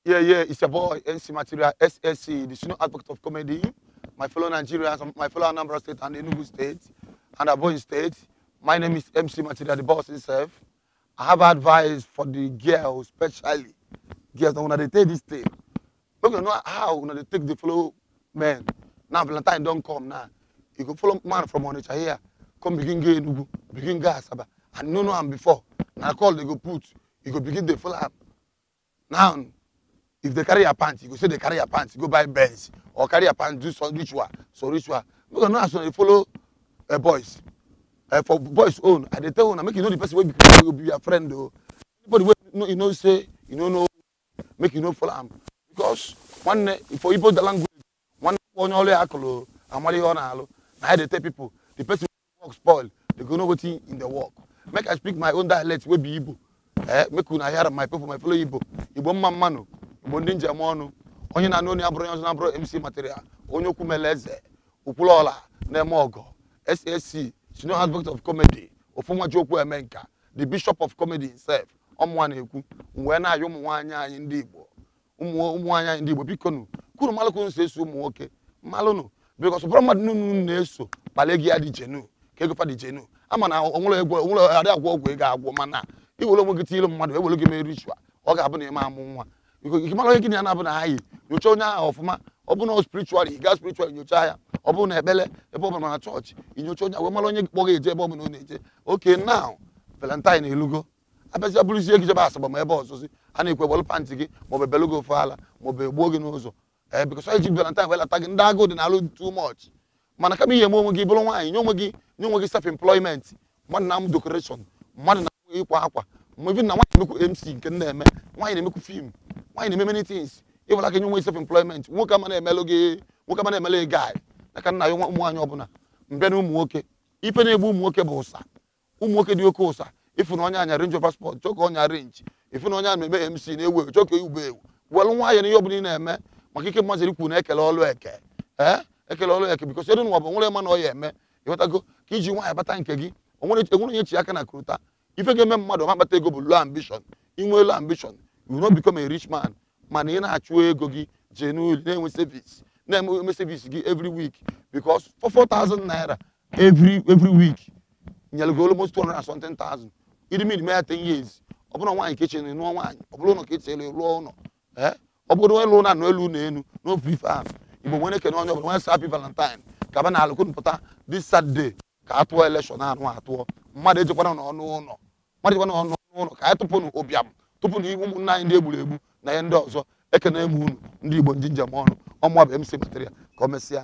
Yeah, it's your boy, MC Material, SSC, the senior advocate of comedy. My fellow Nigerians, my fellow Anambra State and Enugu State, and Aboi State. My name is MC Material, the boss himself. I have advice for the girls, especially girls that when they take this thing. Look, you know how when they take the fellow men. Now Valentine don't come now. You go follow man from Onitsha here, come begin get Enugu, begin gas, and no am before. Now call they go put, you go begin the follow up. Now. If they carry your pants, you go say they carry your pants, you go buy Benz, or carry your pants, do some ritual, Because now so they follow boys. For boys own, and they tell you, make you know the person will be your friend though. Anybody you know say, you know, make you know follow them. Because one for people the language, one only akolo, and one on alo. Now they tell people, the person who work spoil, they go know what in the work. Make I speak my own dialect, will be Igbo. Make una hear my people, my fellow Igbo. Igbo mano. Bondinja mono onye na noni abro onye na abro MC Material onye okumeleze upulola na emogo SSC senior advocate of comedy ofumwa joku emenka the bishop of comedy himself omwa na ekwu nwe na ayo umwanya anyi ndi Igbo umwanya anyi ndi Igbo bikonu kuru maloko nse su umu nwoke malunu because bromad nunu na-eso palegi ya di jenu ka ego fa di jenu ama na onwere egwo onwere ada agwo ogwo ego agwo mana iwolo mogiti ile mmadu ewolo gi me ritual o ga abu na ima amu nwa because you can only get an eye. You show now of ma, open spiritually, you got spiritual in your child, open a belly, a bomb on a church. In your church, I will only mortgage a bomb on it. Okay, now, Valentine, Lugo. I bet you believe you about my boss, and equal panty, Mobe Belugo Fala, Mobe Boganoso. Because I think Valentine well attacking Dago and I look too much. Manakami, a moment give wine, no more self employment, one nam decoration, one equal. Moving now, MC can name, why they make a film. Why in many things? Even like a new way of employment, work a man a melody, work a man a Malay guy. I can now want one opener. Benum work it. If any boom work a bossa. Work a cosa. If you know your range of passport, joke on your range. If you know your MC, they will joke you will. Well, why any opening a man? Makiki Mazzi Kunek all work. Because you don't want only man or man. You want to go, Kiji, why a batank? I want to get Yakana. If you get my mother, I'm take up low ambition, in low ambition. You will not become a rich man. Man, you know, gogi, genuine, name service. Name service every week. Because for 4,000 naira every week, you'll go almost 200,000. It means 10 years. Open one kitchen in one wine. Open a kitchen in loan. Open one loan and no free farm. You will when can on your one happy Valentine. Cabana couldn't put this Saturday. Catua election and one at war. Mother, no. What do you want to know? I have to put opium. Tupu ni iwu na ndị egburegbu na ihe ndị ọzọ ekene emu unu ndị Igbo njinja mọnụ ọmụ MC Material ka o mesịa